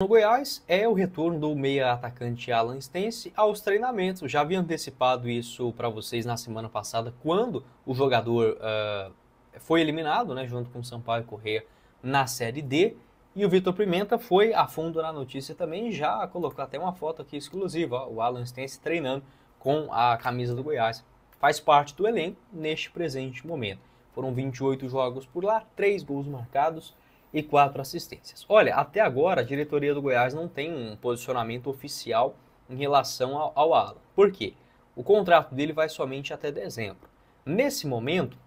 No Goiás é o retorno do meia atacante Alan Stance aos treinamentos. Eu já havia antecipado isso para vocês na semana passada, quando o jogador foi eliminado, né, junto com o Sampaio Corrêa na Série D. E o Vitor Pimenta foi a fundo na notícia também, já colocou até uma foto aqui exclusiva, ó, o Alan Stance treinando com a camisa do Goiás. Faz parte do elenco neste presente momento. Foram 28 jogos por lá, 3 gols marcados e 4 assistências. Olha, até agora a diretoria do Goiás não tem um posicionamento oficial em relação ao Alan. Por quê? O contrato dele vai somente até dezembro. Nesse momento,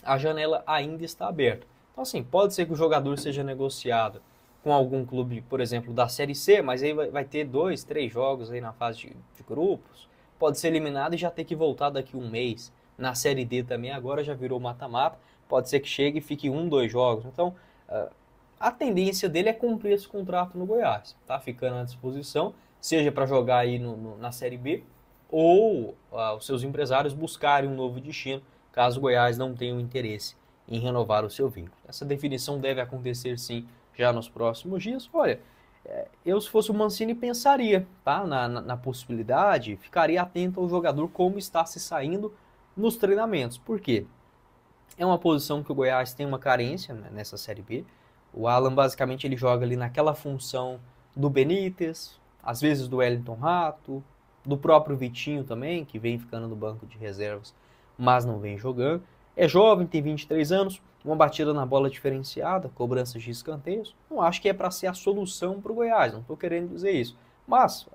a janela ainda está aberta. Então, assim, pode ser que o jogador seja negociado com algum clube, por exemplo, da Série C, mas aí vai ter 2, 3 jogos aí na fase de grupos. Pode ser eliminado e já ter que voltar daqui um mês. Na Série D também agora já virou mata-mata. Pode ser que chegue e fique 1, 2 jogos. Então, a tendência dele é cumprir esse contrato no Goiás. Tá ficando à disposição, seja para jogar aí na Série B ou os seus empresários buscarem um novo destino, caso o Goiás não tenha o interesse em renovar o seu vínculo. Essa definição deve acontecer sim já nos próximos dias. Olha, eu se fosse o Mancini pensaria tá, na possibilidade, ficaria atento ao jogador como está se saindo nos treinamentos. Por quê? É uma posição que o Goiás tem uma carência, né, nessa Série B. O Alan basicamente ele joga ali naquela função do Benítez, às vezes do Wellington Rato, do próprio Vitinho também, que vem ficando no banco de reservas, mas não vem jogando. É jovem, tem 23 anos, uma batida na bola diferenciada, cobranças de escanteios. Não acho que é para ser a solução para o Goiás, não estou querendo dizer isso. Mas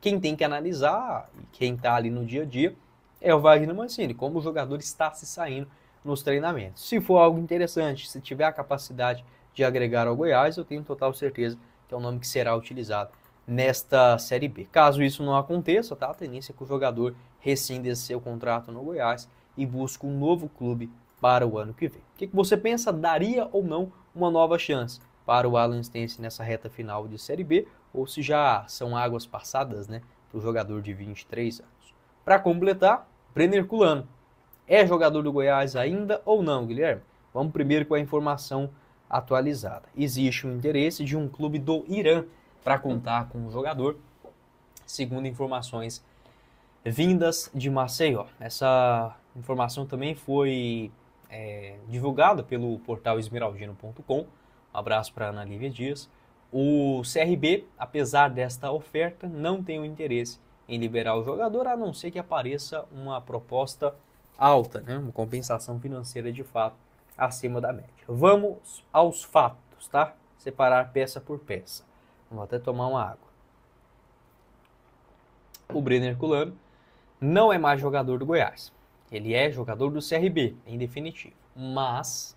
quem tem que analisar, e quem está ali no dia a dia, é o Wagner Mancini, como o jogador está se saindo nos treinamentos. Se for algo interessante, se tiver a capacidade de agregar ao Goiás, eu tenho total certeza que é o nome que será utilizado nesta Série B. Caso isso não aconteça, tá? A tendência é que o jogador rescinde seu contrato no Goiás e busque um novo clube para o ano que vem. O que você pensa? Daria ou não uma nova chance para o Alan Stance nessa reta final de Série B? Ou se já são águas passadas, né, para o jogador de 23 anos? Para completar, Brenner Culano. É jogador do Goiás ainda ou não, Guilherme? Vamos primeiro com a informação atualizada. Existe um interesse de um clube do Irã para contar com o jogador, segundo informações vindas de Maceió. Essa informação também foi divulgada pelo portal esmeraldino.com. Um abraço para Ana Lívia Dias. O CRB, apesar desta oferta, não tem o interesse em liberar o jogador, a não ser que apareça uma proposta alta, né? Uma compensação financeira de fato acima da média. Vamos aos fatos, tá? Separar peça por peça. Vou até tomar uma água. O Brenner Culano não é mais jogador do Goiás. Ele é jogador do CRB, em definitivo. Mas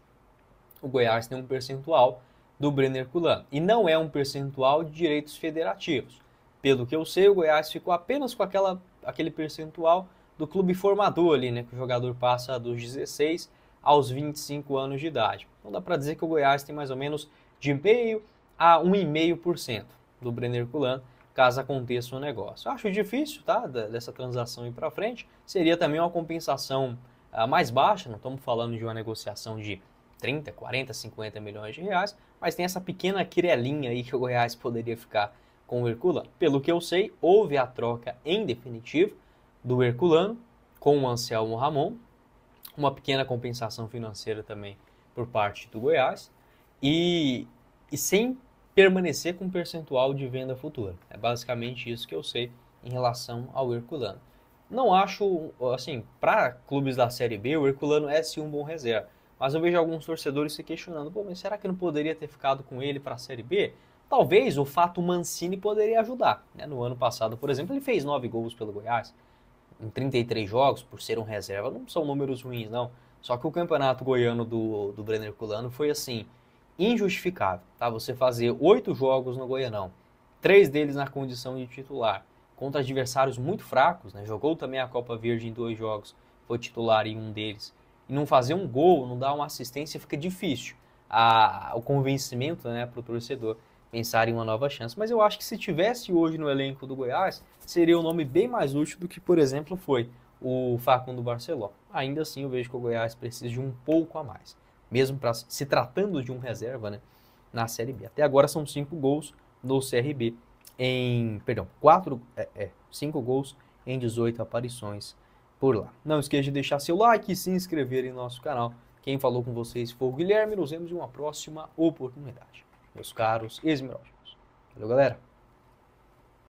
o Goiás tem um percentual do Brenner Culano. E não é um percentual de direitos federativos. Pelo que eu sei, o Goiás ficou apenas com aquele percentual do clube formador ali, né? Que o jogador passa dos 16 aos 25 anos de idade. Então dá para dizer que o Goiás tem mais ou menos de 0,5% a 1,5% do Brenner Culano, caso aconteça um negócio. Eu acho difícil, tá, dessa transação ir para frente. Seria também uma compensação mais baixa, não estamos falando de uma negociação de 30, 40, 50 milhões de reais, mas tem essa pequena quirelinha aí que o Goiás poderia ficar com o Herculano. Pelo que eu sei, houve a troca em definitivo do Herculano com o Anselmo Ramon, uma pequena compensação financeira também por parte do Goiás, e sem permanecer com percentual de venda futura. É basicamente isso que eu sei em relação ao Herculano. Não acho, assim, para clubes da Série B, o Herculano é sim um bom reserva, mas eu vejo alguns torcedores se questionando, pô, mas será que não poderia ter ficado com ele para a Série B? Talvez o fato Mancini poderia ajudar, né? No ano passado, por exemplo, ele fez 9 gols pelo Goiás, em 33 jogos, por ser um reserva, não são números ruins, não. Só que o campeonato goiano do Brenner Culano foi, assim, injustificável, tá? Você fazer 8 jogos no Goianão, 3 deles na condição de titular, contra adversários muito fracos, né? Jogou também a Copa Verde em 2 jogos, foi titular em um deles, e não fazer um gol, não dar uma assistência, fica difícil. O convencimento, né, para o torcedor pensar em uma nova chance. Mas eu acho que se tivesse hoje no elenco do Goiás, seria um nome bem mais útil do que, por exemplo, foi o Facundo Barceló. Ainda assim, eu vejo que o Goiás precisa de um pouco a mais, mesmo se tratando de um reserva, né, na Série B. Até agora são 5 gols no CRB perdão, 5 gols em 18 aparições por lá. Não esqueça de deixar seu like e se inscrever em nosso canal. Quem falou com vocês foi o Guilherme, nos vemos em uma próxima oportunidade. Meus caros esmeraldinos. Valeu, galera!